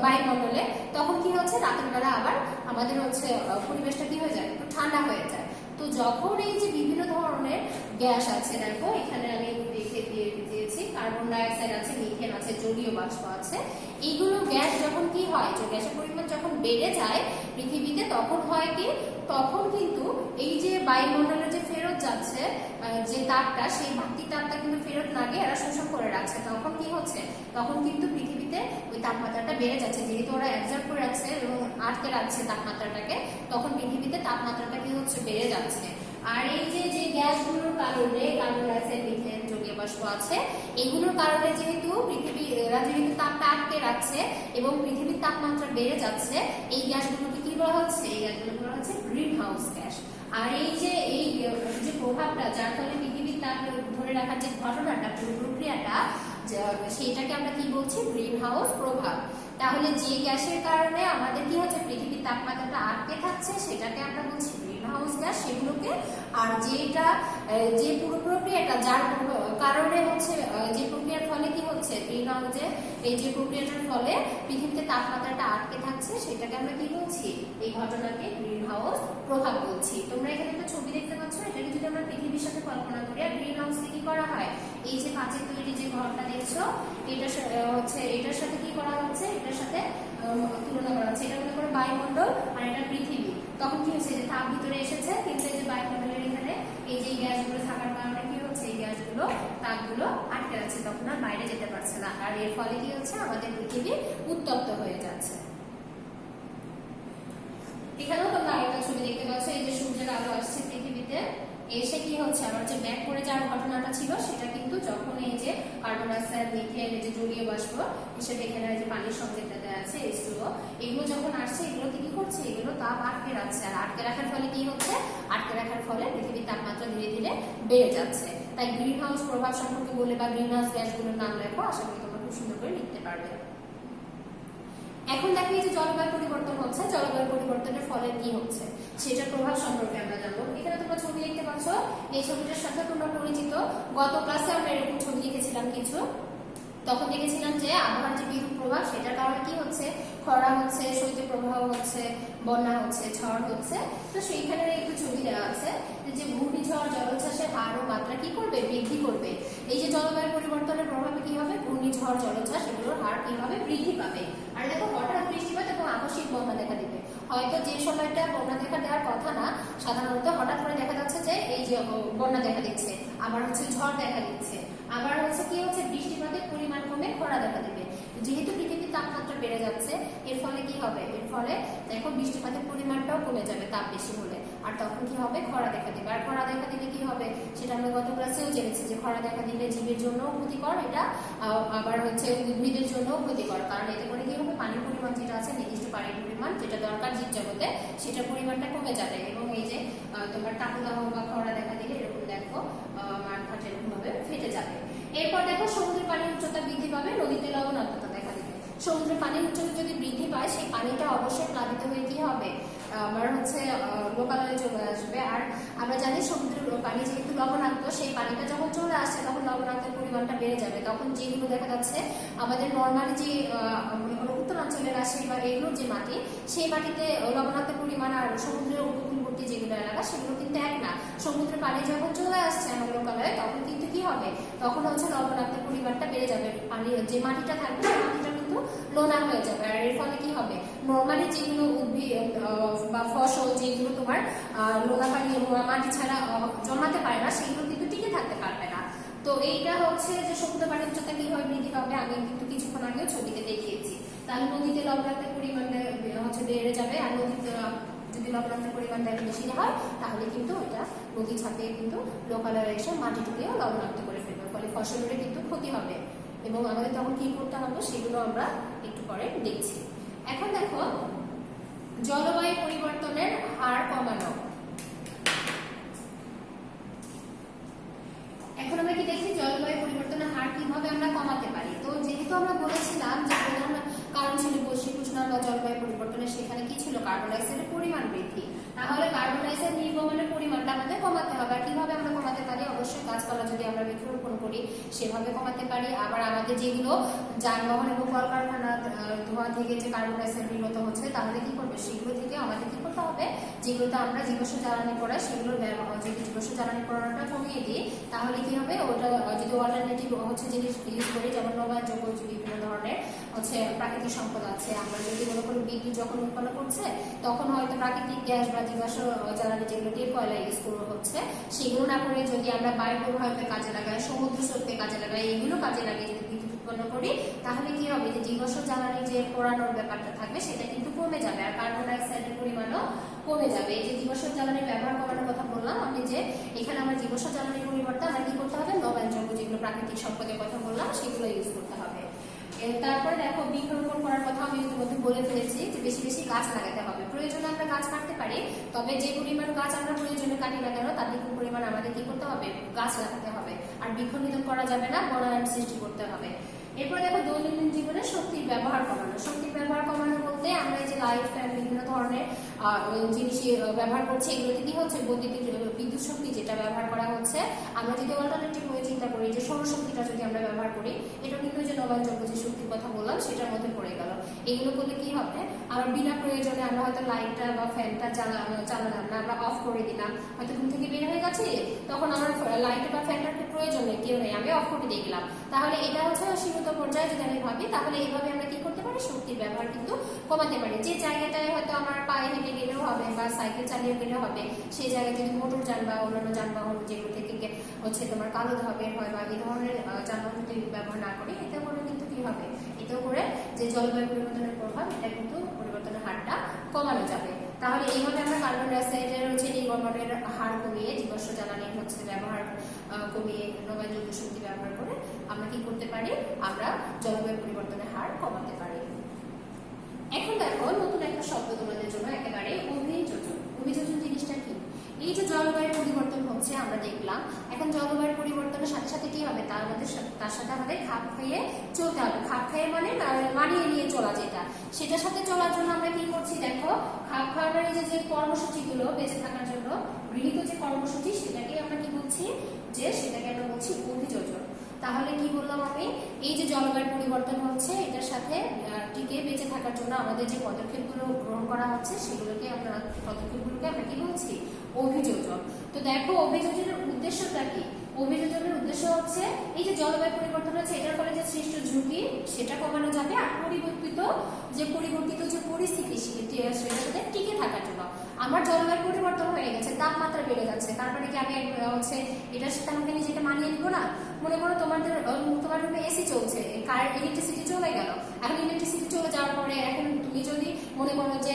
বায়ুমণ্ডলে, তখন কি হচ্ছে, রাতের বেলা আবার আমাদের হচ্ছে পরিবেশটা কি হয়ে যায়, একটু ঠান্ডা হয়ে যায়। তো যখন এই যে বিভিন্ন ধরনের গ্যাস আছে, দেখো এখানে আমি দেখে দিয়েছি, কার্বন ডাই অক্সাইড আছে, মিথেন আছে, জলীয় বাষ্প আছে, এইগুলো গ্যাস যখন কি হয়, যে গ্যাসের পরিমাণ যখন বেড়ে যায় পৃথিবীতে, তখন হয় কি, তখন কিন্তু এই যে বায়ুমণ্ডলে যে ফেরত যাচ্ছে যে তাপটা, সেই বাড়তি তাপটা কিন্তু ফেরত না গিয়ে এরা শোষণ করে রাখছে। তখন কি হচ্ছে, তখন কিন্তু পৃথিবীতে ওই তাপমাত্রাটা বেড়ে যাচ্ছে, যেহেতু ওরা অ্যাবজর্ব করে রাখছে এবং আটকে রাখছে তাপমাত্রাটাকে, তখন পৃথিবীতে তাপমাত্রাটা কি হচ্ছে, বেড়ে যাচ্ছে। আর এই যে গ্যাসগুলোর কারণে, কার্বন ডাই অক্সাইড, মিথেন, জলীয় বাষ্প আছে, এগুলোর কারণে যেহেতু এরা যেহেতু তাপটা আটকে রাখছে এবং পৃথিবীর তাপমাত্রা বেড়ে যাচ্ছে, এই গ্যাসগুলোকে কি বলা হচ্ছে, এই গ্যাসগুলো বলা হচ্ছে গ্রিন হাউস গ্যাস। আর এই যে প্রভাবটা, যার ফলে পৃথিবীর তাপ ধরে রাখার যে ঘটনাটা, পুরো প্রক্রিয়াটা, সেইটাকে আমরা কি বলছি, গ্রিন হাউস প্রভাব। তাহলে যে গ্যাসের কারণে আমাদের কি হচ্ছে, পৃথিবীর তাপমাত্রাটা আটকে থাকছে, সেটাকে আমরা বলছি গ্রিন হাউস গ্যাস, সেগুলোকে। আর যে পুরো প্রক্রিয়াটা, যার কারণে হচ্ছে, যে প্রক্রিয়ার ফলে কি হচ্ছে, গ্রিন হাউসে এই যে প্রক্রিয়াটার ফলে পৃথিবীতে তাপমাত্রাটা আটকে থাকছে, সেটাকে আমরা কি বলছি, এই ঘটনাকে গ্রিন হাউস প্রভাব বলছি। তোমরা এখানে একটা ছবি দেখতে পাচ্ছ, এটাকে যদি আমরা পৃথিবীর সাথে কল্পনা করি, আর গ্রিন হাউসে কি করা হয়, এই যে কাঁচের তৈরি যে ঘরটা দেখছো, এটা হচ্ছে, এটার সাথে কি করা হচ্ছে, এটার সাথে তুলনা করা হচ্ছে, এটা মনে করো বায়ুমণ্ডল আর এটা পৃথিবী। তখন কি হচ্ছে, যে তাপ ভিতরে এসেছে, কিন্তু এই যে বায়ুমণ্ডলের এখানে এই যে গ্যাসগুলো থাকার কারণে কি হচ্ছে, এই গ্যাসগুলো তাপগুলো আটকে যাচ্ছে, তখন আর বাইরে যেতে পারছে না। আর এর ফলে কি হচ্ছে, আমাদের পৃথিবী উত্তপ্ত হয়ে যাচ্ছে। এখানেও তোমরা আরেকটা ছবি দেখতে পাচ্ছ, এই যে সূর্যের আলো আসছে পৃথিবীতে, এসে কি হচ্ছে, আমার যে ব্যাক করে যাওয়ার ঘটনাটা ছিল, সেটা কিন্তু যখন এই যে কার্বন ডাই অক্সাইড, মিথেন, এই যে জলীয় বাষ্প হিসেবে এখানে যে পানির সংকেতটা আছে H2O, এগুলো যখন আসছে, এগুলোতে কি করছে, এগুলো তাপ আটকে রাখছে। আর আটকে রাখার ফলে কি হচ্ছে, আটকে রাখার ফলে পৃথিবীর তাপমাত্রা ধীরে ধীরে বেড়ে যাচ্ছে। তাই গ্রিন হাউস প্রভাব সম্পর্কে বলে বা গ্রিন হাউস গ্যাসগুলোর নাম লেখো, আশা করি তোমরা খুব সুন্দর করে লিখতে পারবে। এখন দেখো এই যে জলবায়ু পরিবর্তন হচ্ছে, জলবায়ু পরিবর্তনের ফলে কি হচ্ছে সেটার প্রভাব সম্পর্কে আমরা জানবো। এখানে তোমরা ছবি দেখতে পাচ্ছ, এই ছবিটার সাথে তোমরা পরিচিত। গত ক্লাসে আমরা এরকম ছবি লিখেছিলাম কিছু, তখন দেখেছিলাম যে আবহাওয়ার যে বিরূপ প্রভাব, সেটার কারণে কি হচ্ছে, খরা হচ্ছে, শৈত্যপ্রবাহ হচ্ছে, বন্যা হচ্ছে, ঝড় হচ্ছে। তো সেইখানে একটু ছবি দেওয়া আছে যে ঘূর্ণিঝড়, জলোচ্ছ্বাসের হার ও মাত্রা কি করবে, বৃদ্ধি করবে। এই যে জলবায়ু পরিবর্তনের প্রভাবে কি হবে, ঘূর্ণিঝড়, জলোচ্ছ্বাস এগুলোর হার কি হবে, বৃদ্ধি পাবে। আর দেখো হঠাৎ বৃষ্টিপাত এবং আকস্মিক বন্যা দেখা দিবে। হয়তো যে সময়টা বন্যা দেখা দেওয়ার কথা না, সাধারণত হঠাৎ করে দেখা যাচ্ছে যে এই যে বন্যা দেখা দিচ্ছে। আবার হচ্ছে ঝড় দেখা দিচ্ছে, আবার হচ্ছে কি হচ্ছে বৃষ্টিপাতের পরিমাণ কমে খরা দেখা দেবে। যেহেতু পৃথিবীর তাপমাত্রা বেড়ে যাচ্ছে, এর ফলে কি হবে, এর ফলে দেখো বৃষ্টিপাতের পরিমাণটাও কমে যাবে তাপ বেশি হলে, আর তখন কি হবে, খরা দেখা দিবে। আর খরা দেখা দিলে কি হবে সেটা আমরা গত ক্লাসেও জেনেছি যে খরা দেখা দিলে জীবের জন্য ক্ষতিকর, এটা আবার হচ্ছে উদ্ভিদের জন্য ক্ষতিকর, কারণ এতে করে কি হবে, পানির পরিমাণ যেটা আছে নির্দিষ্ট পানির পরিমাণ যেটা দরকার জীবজগতে সেটার পরিমাণটা কমে যাবে। এবং এই যে তোমার তাপদাহ বা খরা দেখা দিলে এরকম দেখো মাঠঘাট এরকম ভাবে ফেটে যাবে। এরপর দেখো সমুদ্রের পানির উচ্চতা বৃদ্ধি পাবে, নদীতে লবণাক্ততা দেখা দিবে। সমুদ্রের পানির উচ্চতা যদি বৃদ্ধি পায়, সেই পানিটা অবশ্যই প্লাবিত হয়ে কি হবে, আমার হচ্ছে লোকালয়ে চলে আসবে। আর আমরা জানি সমুদ্রের পানি যেহেতু লবণাক্ত, সেই পানিটা যখন চলে আসছে তখন লবণাক্তের পরিমাণটা বেড়ে যাবে। তখন যেগুলো দেখা যাচ্ছে আমাদের নর্মালি যে উত্তরাঞ্চলের আসে বা এগুলোর যে মাটি, সেই মাটিতে লবণাক্তের পরিমাণ আর সমুদ্রের উপকূলবর্তী যেগুলো এলাকা সেগুলো কিন্তু এক না। সমুদ্রের পানি যখন চলে আসছে আমার লোকালয়ে তখন কিন্তু কি হবে, তখন হচ্ছে লবণাক্তের পরিমাণটা বেড়ে যাবে, পানি যে মাটিটা থাকবে সেই মাটিটা কিন্তু লোনা হয়ে যাবে। আর এর ফলে কি হবে, নর্মালি যেগুলো উদ্ভিদ বা ফসল যেগুলো তোমার লোনা পানি মাটি ছাড়া জন্মাতে পারে না, সেগুলো কিন্তু টিকে থাকতে পারবে না। তো এইটা হচ্ছে যে সমুদ্র পানির উচ্চতা কিভাবে বৃদ্ধি পাবে, আমি কিন্তু কিছুক্ষণ আগেও ছবিতে দেখিয়েছি। তাহলে নদীতে লবণাক্তের পরিমাণটা হচ্ছে বেড়ে যাবে, আর নদীতে যদি লবণাক্তের পরিমাণটা একটু বেশি হয় তাহলে কিন্তু ওইটা নদী ছাপিয়ে কিন্তু লোকালয়ে এসে মাটিটুকেও লবণাক্ত করে ফেলবে, ফলে ফসলের কিন্তু ক্ষতি হবে। এবং আমাদের তখন কি করতে হবে সেগুলো আমরা একটু পরে দেখছি। এখন দেখো জলবায়ু পরিবর্তনের হার কমানো। এখন আমরা কি দেখি জলবায়ু পরিবর্তনের হার কিভাবে আমরা কমাতে পারি। তো যেহেতু আমরা বলেছিলাম যে প্রধান কারণ ছিল বৈশ্বিক উষ্ণায়ন বা জলবায়ু পরিবর্তনের, সেখানে কি ছিল, কার্বন ডাইঅক্সাইডের পরিমাণ বৃদ্ধি। তাহলে কার্বন ডাইঅক্সাইড নির্গমনের পরিমাণটা আমাদের কমাতে হবে। আর কিভাবে আমরা কমাতে পারি, অবশ্যই গাছপালা যদি আমরা বৃক্ষরোপণ করি সেভাবে কমাতে পারি। আবার আমাদের যেগুলো যানবাহন এবং কলকারখানা ধোঁয়া থেকে যে কার্বন ডাইঅক্সাইড নির্গত হচ্ছে, তাহলে কি করবে, সেগুলো থেকে আমাদের কি করতে হবে, যেগুলোতে আমরা জীবাশ্ম জ্বালানি পড়াই সেগুলোর যদি জীবাশ্ম জ্বালানি পড়ানোটা কমিয়ে দিই, তাহলে কি হবে, ওটা যদি অল্টারনেটিভ হচ্ছে জিনিস ইউজ করি, যেমন নবায়নযোগ্য বিভিন্ন ধরনের হচ্ছে প্রাকৃতিক সম্পদ আছে, আমরা যদি মনে করি বিদ্যুৎ যখন উৎপন্ন করছে তখন হয়তো প্রাকৃতিক গ্যাস বা জীবাশ্ম জ্বালানি যেগুলো দিয়ে কয়লা ইউজ করা হচ্ছে, সেগুলো না করে যদি আমরা বায়ু প্রবাহকে কাজে লাগাই, সমুদ্র স্রোতকে কাজে লাগাই, এগুলো কাজে লাগিয়ে যদি বিদ্যুৎ উৎপন্ন করি, তাহলে কি হবে, যে জীবাশ্ম জ্বালানি যে পোড়ানোর ব্যাপারটা থাকবে সেটা কিন্তু কমে যাবে, আর কার্বন ডাইঅক্সাইডের পরিমাণও কমে যাবে। এই যে জীবাশ্ম জ্বালানির ব্যবহার কমানোর কথা বললাম আমি, যে এখানে আমার জীবাশ্ম জ্বালানির পরিবর্তে আমার কি করতে হবে, নবায়নযোগ্য যেগুলো প্রাকৃতিক সম্পদের কথা বললাম সেগুলো ইউজ করতে হবে। তারপরে দেখো বৃক্ষরোপণ করার কথা আমি ইতিমধ্যে বলে ফেলেছি যে বেশি বেশি গাছ লাগাতে হবে। প্রয়োজনে আমরা গাছ কাটতে পারি, তবে যে পরিমাণ গাছ আমরা প্রয়োজনে কাটি না কেন তার দ্বিগুণ পরিমাণ আমাদের কি করতে হবে, গাছ লাগাতে হবে। আর বৃক্ষনিধন করা যাবে না, বনায়ন সৃষ্টি করতে হবে। এরপর দেখো দৈনন্দিন জীবনে শক্তির ব্যবহার কমানো। শক্তির ব্যবহার কমানো বলতে আমরা এই যে লাইট ফ্যান বিভিন্ন ধরনের জিনিস ব্যবহার করছি, এগুলোতে কি হচ্ছে, বৈদ্যুতিক বিদ্যুৎ শক্তি যেটা ব্যবহার করা হচ্ছে, আমরা যদি অল্টারনেটিভ হয়ে চিন্তা করি যে সৌরশক্তিটা যদি আমরা ব্যবহার করি, এটা কিন্তু যে নবায়নযোগ্য যে শক্তির কথা বললাম সেটার মধ্যে পড়ে গেল। এগুলো করলে কি হবে, আমরা বিনা প্রয়োজনে আমরা হয়তো লাইটটা বা ফ্যানটা চালালাম না, আমরা অফ করে দিলাম, হয়তো ঘুম থেকে বের হয়ে গেছি, তখন আমার লাইট বা ফ্যানটার প্রয়োজন নেই, কেউ নেই, আমি অফ করে দিয়ে গেলাম। তাহলে এটা হচ্ছে সীমিত পর্যায়ে যদি আমি ভাবি, তাহলে এইভাবে আমরা কি করতে পারি, শক্তির ব্যবহার কিন্তু কমাতে পারি। যে জায়গাটায় হয়তো আমার পায়ে হেঁটে গেলেও হবে বা সাইকেল চালিয়ে গেলেও হবে, সেই জায়গায় যদি মোটর যান বা অন্যান্য যানবাহন যেগুলো থেকে হচ্ছে তোমার কালো ধোঁয়া বের হয় বা এই ধরনের যানবাহন যদি ব্যবহার না করি, এতে করে কিন্তু কি হবে, এতেও করে যে জলবায়ু পরিবর্তনের প্রভাব এটা কিন্তু পরিবর্তনের হারটা কমানো যাবে। তাহলে এইভাবে আমরা কার্বন ডাইঅক্সাইডের হচ্ছে নির্গমনের হার কমিয়ে, জীবাশ্ম জ্বালানির হচ্ছে ব্যবহার কমিয়ে, নবায়নযোগ্য শক্তি ব্যবহার করে আমরা কি করতে পারি, আমরা জলবায়ু পরিবর্তনের হার কমাতে পারি। এখন দেখো নতুন একটা শব্দ তোমাদের জন্য, একেবারে অভিযোজন। অভিযোজন জিনিসটা কি, এই যে জলবায়ুর পরিবর্তন হচ্ছে আমরা দেখলাম, এখন জলবায়ুর পরিবর্তনের সাথে সাথে কি হবে, তার সাথে আমাদের খাপ খাইয়ে চলতে হবে। খাপ খাইয়ে মানে মানিয়ে নিয়ে চলা, যেটা সেটার সাথে চলার জন্য আমরা কি করছি, দেখো খাপ খাওয়ানোর যে কর্মসূচিগুলো বেঁচে থাকার জন্য গৃহীত যে কর্মসূচি, সেটাকে আমরা কি বলছি, যে সেটাকে আমরা বলছি অভিযোজন। তাহলে কি বললাম আমি, এই যে জলবায়ু পরিবর্তন হচ্ছে এটার সাথে টিকে বেঁচে থাকার জন্য আমাদের যে পদক্ষেপগুলো গ্রহণ করা হচ্ছে সেগুলোকে আমরা কি বলছি, অভিযোজন। তো দেখো অভিযোজনের উদ্দেশ্যটা কি, অভিযোজনের উদ্দেশ্য হচ্ছে এই যে জলবায়ু পরিবর্তন হচ্ছে এটার ফলে যে সৃষ্ট ঝুঁকি সেটা কমানো যাবে, আর পরিবর্তিত যে পরিস্থিতি সেটার সাথে টিকে থাকার জন্য আমার জলবায়ু পরিবর্তন হয়ে গেছে, তাপমাত্রা বেড়ে যাচ্ছে, তারপরে কি আমি হচ্ছে এটার সাথে আমাকে নিজেকে মানিয়ে নিব না? মনে করো তোমার রুমে এসি চলছে, ইলেকট্রিসিটি চলে গেল, এখন ইলেকট্রিসিটি চলে যাওয়ার পরে এখন তুমি যদি মনে করো যে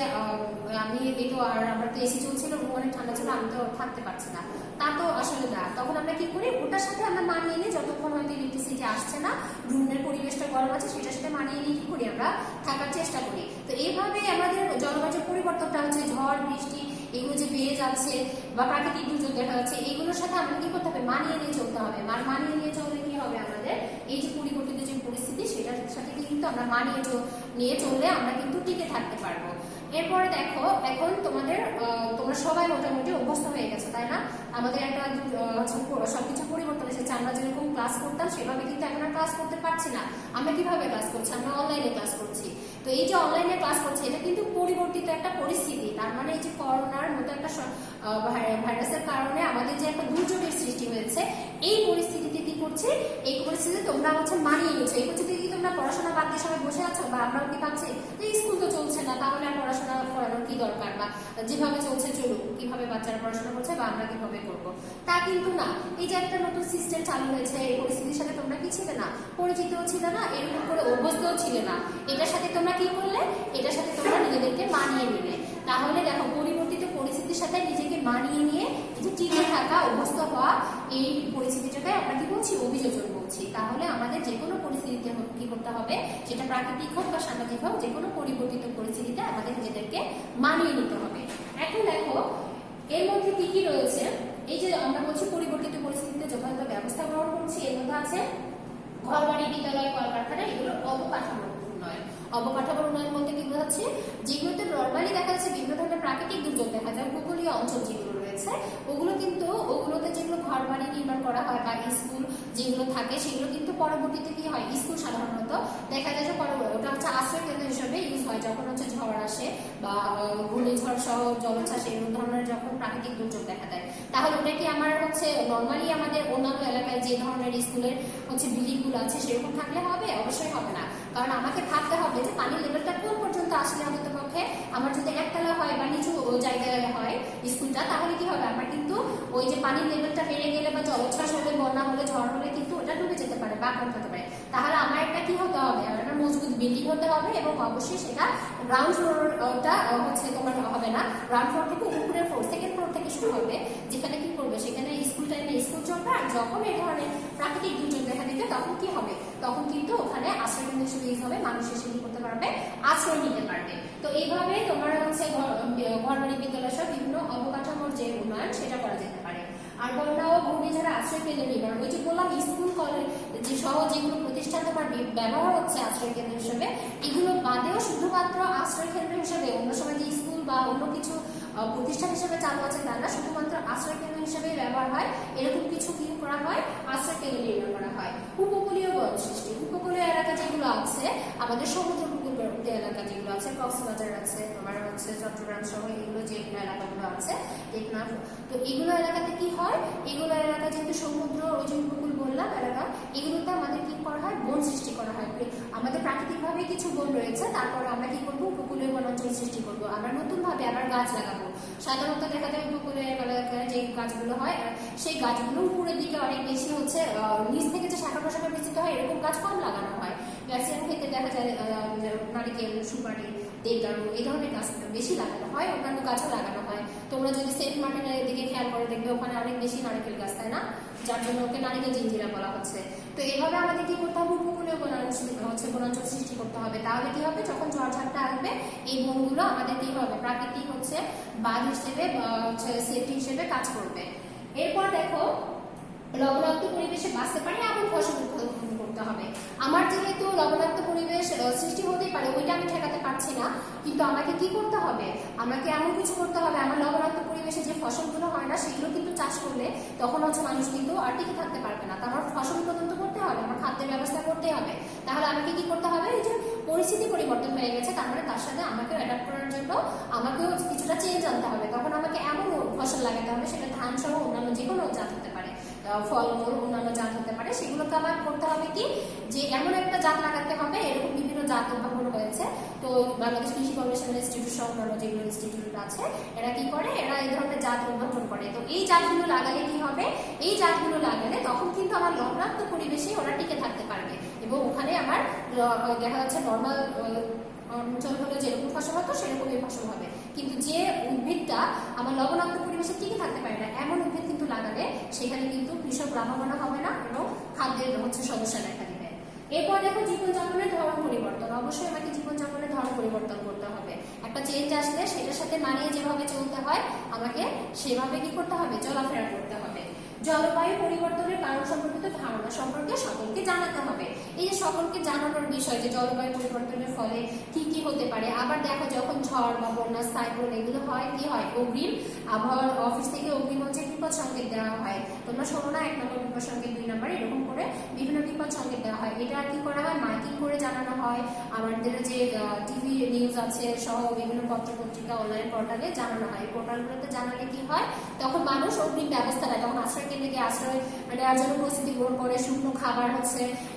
আমি এই তো আর আমার তো এসি চলছিল, রুম অনেক ঠান্ডা ছিল, আমি তো থাকতে পারছি না, তা তো আসলে না। তখন আমরা কি করি, ওটার সাথে আমরা মানিয়ে নিই, যতক্ষণ হয়তো ইলেকট্রিসিটি আসছে না, রুমের পরিবেশটা গরম আছে, সেটার সাথে মানিয়ে নিয়ে কি করি আমরা থাকার চেষ্টা করি। তো এইভাবে আমাদের জলবায়ু পরিবর্তনটা হচ্ছে, ঝড় বৃষ্টি এগুলো যে বেড়ে যাচ্ছে বা প্রাকৃতিক দুর্যোগ দেখা যাচ্ছে, এগুলোর সাথে আমাদের কি করতে হবে, মানিয়ে নিয়ে চলতে হবে। মানিয়ে নিয়ে চললে কি হবে, আমাদের এই যে পরিবর্তিত যে পরিস্থিতি সেটার সাথে কিন্তু আমরা মানিয়ে নিয়ে চললে আমরা কিন্তু টিকে থাকতে পারবো। এরপরে দেখো, এখন তোমরা সবাই মোটামুটি অভ্যস্ত হয়ে গেছে, তাই না? আমাদের একটা সবকিছু পরিবর্তন এসেছে। আমরা যেরকম ক্লাস করতাম সেভাবে কিন্তু এখন আর ক্লাস করতে পারছি না। আমরা কিভাবে ক্লাস করছি, আমরা অনলাইনে ক্লাস করছি। তো এই যে অনলাইনে ক্লাস করছি, এটা কিন্তু পরিবর্তিত একটা পরিস্থিতি। তার মানে এই যে করোনার মতো একটা ভাইরাসের কারণে আমাদের যে একটা দুর্যোগের সৃষ্টি হয়েছে, এই পরিস্থিতিতে কি করছে, এই পরিস্থিতিতে তোমরা হচ্ছে মানিয়ে নিচ্ছ। এই পরিস্থিতিতে কি তোমরা পড়াশোনা বাদ দিয়ে সবাই বসে আছো, বা আমরাও কি ভাবছি যে স্কুল তো চলছে না, তাহলে আর পড়াশোনা করানোর কি দরকার, বা যেভাবে চলছে চলুক, কিভাবে বাচ্চারা পড়াশোনা করছে বা আমরা কিভাবে করবো, তা কিন্তু না। এই যে একটা নতুন সিস্টেম চালু হয়েছে, এই পরিস্থিতির সাথে তোমরা কি ছিলে না, পরিচিতও ছিলে না, এরকম করে অভ্যস্তও ছিলে না। এটার সাথে তোমরা কি করলে, এটার সাথে তোমরা নিজেদেরকে মানিয়ে নিলে। তাহলে দেখো, পরিবর্তিত পরিস্থিতির সাথে নিজেকে মানিয়ে নিয়ে যে টিকে থাকা, অভ্যস্ত হওয়া, এই পরিস্থিতিটাকে আমরা কি বলছি, অভিযোজন বলছি। তাহলে আমাদের যে কোনো পরিস্থিতিতে কি করতে হবে, সেটা প্রাকৃতিক হোক বা সামাজিক হোক, যে কোনো পরিবর্তিত পরিস্থিতিতে আমাদের নিজেদেরকে মানিয়ে নিতে হবে। এখন দেখো, এর মধ্যে কি কি রয়েছে। এই যে আমরা বলছি পরিবর্তিত পরিস্থিতিতে যথাযথ ব্যবস্থা গ্রহণ করছি, এর মধ্যে আছে ঘরবাড়ি, বিদ্যালয়, কলকারখানা, এগুলো অবকাঠামোর উন্নয়ন। অবকাঠামোর উন্নয়ন বলতে কি বোঝাচ্ছে, যেগুলোতে নর্মালি দেখা যাচ্ছে বিভিন্ন ধরনের প্রাকৃতিক দুর্যোগ দেখা যায়, উপকূলীয় অঞ্চল যেগুলো রয়েছে, ওগুলোতে যেগুলো ঘরবাড়ি নির্মাণ করা হয় বা স্কুল যেগুলো থাকে, সেগুলো কিন্তু পরবর্তীতে কি হয়, স্কুল সাধারণত দেখা যায় যে ওটা হচ্ছে আশ্রয় কেন্দ্র হিসেবে ইউজ হয়, যখন হচ্ছে ঝড় আসে বা ঘূর্ণিঝড় সহ জলোচ্ছ্বাস এই ধরনের যখন প্রাকৃতিক দুর্যোগ দেখা দেয়। তাহলে ওটা কি আমার হচ্ছে নর্মালি আমাদের অন্যান্য এলাকায় যে ধরনের স্কুলের হচ্ছে বিল্ডিং গুলো আছে সেরকম থাকলে হবে? অবশ্যই হবে না। কারণ আমাকে ভাবতে হবে যে পানির লেভেলটা কোন পর্যন্ত আসলে অন্তত পক্ষে, আমার যদি একতলা হয় বা নিচু জায়গায় হয় স্কুলটা, তাহলে কি হবে, আমার কিন্তু ওই যে পানির লেভেলটা বেড়ে গেলে বা জলোচ্ছ্বাস হলে, বন্যা হলে, ঝড় হলে কিন্তু ওটা ডুবে যেতে পারে বা আক্রান্ত হতে পারে। তাহলে আমার একটা কি হতে হবে, আমার একটা মজবুত বিল্ডিং হতে হবে, এবং অবশ্যই সেটা গ্রাউন্ড ফ্লোরটা হচ্ছে তোমার হবে না, গ্রাউন্ড ফ্লোর থেকে উপরের ফ্লোর, সেকেন্ড ফ্লোর থেকে শুরু হবে, যেখানে কি করবে, সেখানে স্কুল টাইমে স্কুল চলবে। আর যখন এই ধরনের প্রাকৃতিক দুর্যোগ দেখা দিবে, তখন কি হবে, তখন কিন্তু ওখানে আশ্রয় কেন্দ্র হিসেবে ইউজ হবে, মানুষ এসে কি করতে পারবে, আশ্রয় নিতে পারবে। তো এইভাবে তোমার হচ্ছে ঘরবাড়ি, বিদ্যালয় সহ বিভিন্ন অবকাঠামোর যে উন্নয়ন সেটা করা যেতে পারে। আর বন্যা ও ঘূর্ণিঝড়ে আশ্রয় কেন্দ্র নির্মাণ, ওই যে বললাম স্কুল কলেজ যে সহ যেগুলো প্রতিষ্ঠান তোমার ব্যবহার হচ্ছে আশ্রয় কেন্দ্র হিসেবে, এগুলো বাদেও শুধুমাত্র আশ্রয় কেন্দ্র হিসেবে অন্য সময় যে স্কুল বা অন্য কিছু প্রতিষ্ঠান হিসেবে চালু আছে তা না, শুধুমাত্র আশ্রয় কেন্দ্র হিসেবে ব্যবহার হয়, এরকম কিছু কি করা হয়, আশ্রয় কেন্দ্র নির্মাণ করা হয়। উপকূলীয় বনসৃষ্টি, উপকূলীয় এলাকা যেগুলো আছে, আমাদের সমুদ্র উপকূলবর্তী এলাকা যেগুলো আছে, কক্সবাজার আছে, তোমার হচ্ছে চট্টগ্রাম সহ এগুলো যে এলাকাগুলো আছে, টেকনাফ, তো এগুলো এলাকাতে কি হয়, এগুলো এলাকা যেহেতু সমুদ্র, ওই যে উপকূল বললাম এলাকা, এগুলোতে আমাদের কি করা হয়, বন সৃষ্টি করা হয়। আমাদের প্রাকৃতিকভাবে কিছু বন রয়েছে, তারপরে আমরা কি করবো, উপকূলীয় বনাঞ্চল সৃষ্টি করবো, আমরা নতুন ভাবে আবার গাছ লাগাবো। সাধারণত দেখা যায় উপকূলীয় এলাকায় যে গাছগুলো হয়, সেই গাছগুলো উপরের দিকে অনেক বেশি হচ্ছে, নিচ থেকে যে শাখা প্রশাখা বিস্তৃত হয়, এরকম গাছ কম লাগানো হয়। ম্যাক্সিমাম ক্ষেত্রে দেখা যায় নারিকেল, সুপারি, দেবদারু এই ধরনের গাছ বেশি লাগানো হয়, অন্যান্য গাছও লাগানো হয়। তোমরা যদি সেন্ট মার্টিনের দিকে খেয়াল করে দেখবে, ওখানে অনেক বেশি নারিকেল গাছ, তাই না, যার জন্য ওকে নারিকেল জিঞ্জিরা বলা হচ্ছে। তো এইভাবে আমাদের কি করতে হবে, উপকূলীয় বনাঞ্চল সৃষ্টি করতে হবে। তাহলে কি হবে, যখন ঝড়ঝাপটা আসবে, এই বনগুলো আমাদের কি হবে, প্রাকৃতিক হচ্ছে বাঁধ হিসেবে সেফটি হিসেবে কাজ করবে। এরপর দেখো, লবণাক্ত পরিবেশে বাঁচতে পারে এমন ফসল উৎপাদন করতে হবে। আমার যেহেতু লবণাক্ত পরিবেশ সৃষ্টি হতেই পারে, ওইটা আমি ঠেকাতে পারছি না, কিন্তু আমাকে কি করতে হবে, আমাকে এমন কিছু করতে হবে, আমার লবণাক্ত পরিবেশে যে ফসলগুলো হয় না সেগুলো কিন্তু চাষ করলে তখন হচ্ছে মানুষ কিন্তু আর টিকে থাকতে পারবে না। তো আমার ফসল উৎপাদন তো করতে হবে, আমার খাদ্যের ব্যবস্থা করতে হবে। তাহলে আমাকে কি করতে হবে, এই যে পরিস্থিতি পরিবর্তন হয়ে গেছে, তার মানে তার সাথে আমাকে অ্যাডাপ্ট করার জন্য আমাকেও কিছুটা চেঞ্জ আনতে হবে। তখন আমাকে এমন ফসল লাগাতে হবে, সেটা ধান সহ অন্যান্য যে কোনো জাত হতে পারে, ফলমূল অন্যান্য জাত হতে পারে, সেগুলো সেগুলোকে আমার করতে হবে কি, যে এমন একটা জাত লাগাতে হবে, এরকম বিভিন্ন জাত উদ্ভাবন হয়েছে। তো বাংলাদেশ কৃষি গবেষণা ইনস্টিটিউট সহ অন্যান্য যেগুলো ইনস্টিটিউট আছে, এরা কি করে, এরা এই ধরনের জাত উদ্ভাবন করে। তো এই জাতগুলো লাগালে কি হবে, এই জাতগুলো লাগালে তখন কিন্তু আমার লবণাক্ত পরিবেশে ওরা টিকে থাকতে পারবে, এবং ওখানে আমার দেখা যাচ্ছে নর্মাল অঞ্চল হলে যেরকম ফসল হতো সেরকমই ফসল হবে। কিন্তু যে উদ্ভিদটা আমার লবণাক্ত পরিবেশে টিকে থাকতে পারে না, এমন উদ্ভিদ কিন্তু লাগালে সেখানে কিন্তু কৃষক লাভবান হবে না এবং খাদ্যের সমস্যা দেখা দিবে। এরপর দেখো জীবনযাপনের ধরন পরিবর্তন। অবশ্যই আমাকে জীবনযাপনের ধরন পরিবর্তন করতে হবে। একটা চেঞ্জ আসলে সেটার সাথে মানিয়ে যেভাবে চলতে হয় আমাকে সেভাবে কি করতে হবে, চলাফেরা করতে হবে। জলবায়ু পরিবর্তনের কারণ সম্পর্কিত ধারণা সম্পর্কে সকলকে জানাতে হবে। এই যে সকলকে জানানোর বিষয় যে জলবায়ু পরিবর্তনের ফলে কি কি হতে পারে। আবার দেখো যখন ঝড় বা বন্যা, সাইক্লোন এগুলো হয়, কি হয়, অগ্রিম আবহাওয়ার অফিস থেকে অগ্রিম বিপদ সংকেত দেওয়া হয়। তোমরা শোনো না, 1 নম্বর বিপদ সংকেত, 2 নম্বর, এরকম করে বিভিন্ন বিপদ সংকেত দেওয়া হয়। এটা কি করা হয়, মাইকিং করে জানানো হয়। আমাদের যে টিভি নিউজ আছে সহ বিভিন্ন পত্র পত্রিকা, অনলাইন পোর্টালে জানানো হয়। এই পোর্টালগুলোতে জানালে কি হয়, তখন মানুষ অগ্রিম ব্যবস্থা নেয়, তখন আশ্রয় কেন্দ্রে গিয়ে আশ্রয় নেওয়ার জন্য প্রস্তুতি গ্রহণ করে, শুকনো খাবার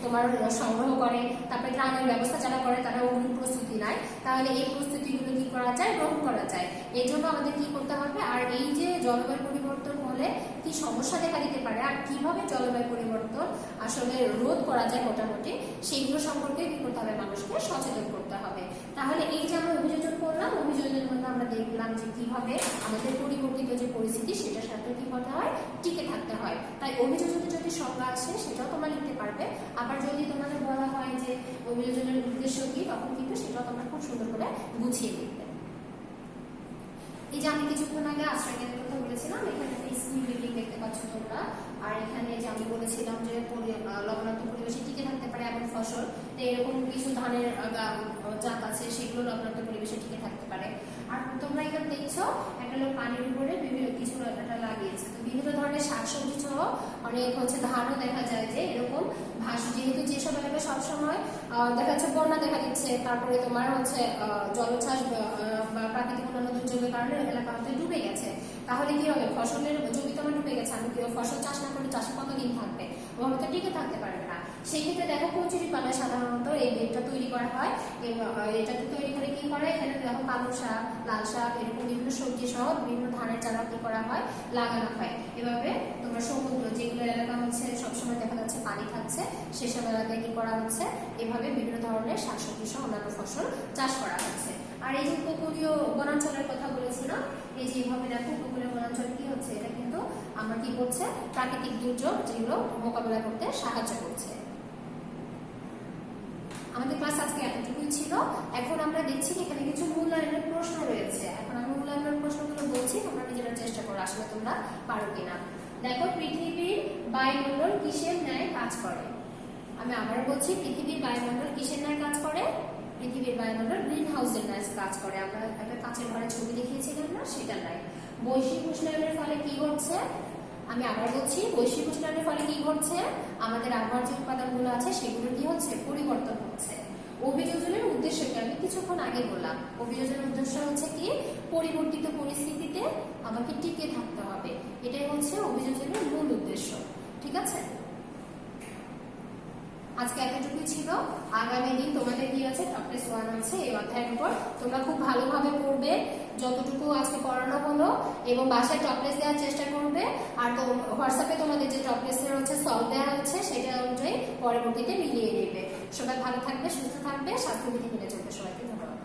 তোমার সংগ্রহ করে, তারপরে ত্রাণের ব্যবস্থা যারা করে তারা অগ্রিম প্রস্তুতি নেয়। তাহলে এই প্রস্তুতিগুলো কি করা যায়, গ্রহণ করা যায়। এই জন্য আমাদের কি করতে হবে, আর এই যে জলবায়ু পরিবর্তন হলে কি সমস্যা দেখা দিতে পারে আর কিভাবে জলবায়ু পরিবর্তন আসলে রোধ করা যায় মোটামুটি, সেইগুলো সম্পর্কে কি করতে হবে, মানুষকে সচেতন করতে হবে। তাহলে এই যে আমরা অভিযোজন করলাম, অভিযোজনের মধ্যে আমরা দেখলাম যে কিভাবে আমাদের পরিবর্তিত যে পরিস্থিতি সেটার সাথে কি করতে হয়, টিকে থাকতে হয়। তাই অভিযোজনের যদি সংজ্ঞা আসে সেটাও তোমরা লিখতে পারবে। আবার যদি তোমাদের বলা হয় যে অভিযোজনের উদ্দেশ্য কি, তখন কিন্তু সেটাও তোমরা খুব সুন্দর করে গুছিয়ে লিখবে। এই যে আমি কিছুক্ষণ আগে আশ্রয় কেন্দ্রের কথা বলেছিলাম, এখানে স্কুল বিল্ডিং দেখতে পাচ্ছ তোমরা। আর এখানে যে আমি বলেছিলাম যে লবণাক্ত পরিবেশে টিকে থাকতে পারে এমন ফসল, তো এরকম কিছু ধানের জাত আছে সেগুলো লবণাক্ত পরিবেশে টিকে থাকতে পারে। আর তোমরা এখানে দেখছো একটা লোক পানির উপরে বিভিন্ন কিছু একটা লাগিয়েছে। তো বিভিন্ন ধরনের শাকসবজি সহ অনেক ধানও দেখা যায় যে এরকম যেহেতু যেসব এলাকায় সবসময় দেখা যাচ্ছে বন্যা দেখা দিচ্ছে, তারপরে তোমার জলোচ্ছ্বাস বা প্রাকৃতিক অন্যান্য দুর্যোগের কারণে এলাকা হয়তো ডুবে গেছে, তাহলে কি হবে, ফসলের জমি তোমার ডুবে গেছে, আমি ফসল চাষ না করলে চাষে কতদিন থাকবে, ওভাবে তো টিকে থাকতে পারবে না। সেই ক্ষেত্রে দেখো কচুরিপানায় সাধারণত এই বেডটা তৈরি করা হয়। এটাকে তৈরি করে কি করে, এখানে দেখো পালং শাক, লাল শাক, এরকম বিভিন্ন সবজি সহ বিভিন্ন ধানের চারা কি করা হয়, লাগানো হয়। এভাবে তোমরা সমুদ্র যেগুলো এলাকা সবসময় দেখা যাচ্ছে পানি থাকছে, সেসব এলাকায় কি করা হচ্ছে, এভাবে বিভিন্ন ধরনের শাকসবজি সহ অন্যান্য ফসল চাষ করা হচ্ছে। আর এই যে উপকূলীয় বনাঞ্চলের কথা বলেছিলাম, এই যে এইভাবে দেখো উপকূলীয় বনাঞ্চলে কি হচ্ছে, এটা কিন্তু আমরা কি করছে, প্রাকৃতিক দুর্যোগ যেগুলো মোকাবেলা করতে সাহায্য করছে। আমাদের ক্লাস আজকে এতটুকুই ছিল। এখন আমরা দেখছি এখানে কিছু মূল্যায়নের প্রশ্ন রয়েছে। এখন আমি মূল্যায়নের প্রশ্নগুলো বলছি, তোমরা নিজেরা চেষ্টা করো আসলে তোমরা পারো কিনা। দেখো, পৃথিবীর বায়ুমণ্ডল কিসের ন্যায় কাজ করে। আমি আবার বলছি, পৃথিবীর বায়ুমণ্ডল কিসের ন্যায় কাজ করে, পৃথিবীর বায়ুমণ্ডল গ্রিন হাউসের ন্যায় কাজ করে। আমরা একটা কাঁচের ঘরে ছবি দেখিয়েছিলাম না, সেটা নাই। বৈশ্বিক উষ্ণায়নের ফলে কি ঘটছে, আমি আবার বলছি, বৈশ্বিক উষ্ণায়নের ফলে কি ঘটছে, আমাদের আবহাওয়ার যে উপাদানগুলো আছে সেগুলো কি হচ্ছে, পরিবর্তন হচ্ছে। অভিযোজনের উদ্দেশ্য কি, আমি কিছুক্ষণ আগে বললাম, অভিযোজনের উদ্দেশ্য হচ্ছে কি, পরিবর্তিত পরিস্থিতিতে আমাকে টিকে থাকতে হবে, এটাই হচ্ছে অভিযোজনের মূল উদ্দেশ্য। ঠিক আছে, আজকে এতটুকুই ছিল। আগামী দিন তোমাদের কি আছে, টপিক 1 আছে এই অধ্যায়ের উপর। তোমরা খুব ভালোভাবে পড়বে যতটুকু আজকে পড়ানো হলো, এবং বাসায় টপিক দেওয়ার চেষ্টা করবে। আর তো হোয়াটসঅ্যাপে তোমাদের যে টপিকের সলভ দেওয়া হচ্ছে সেটা অনুযায়ী পরবর্তীতে মিলিয়ে নেবে। সবাই ভালো থাকবে, সুস্থ থাকবে, স্বাস্থ্যবিধি মেনে চলবে। সবাইকে ধন্যবাদ।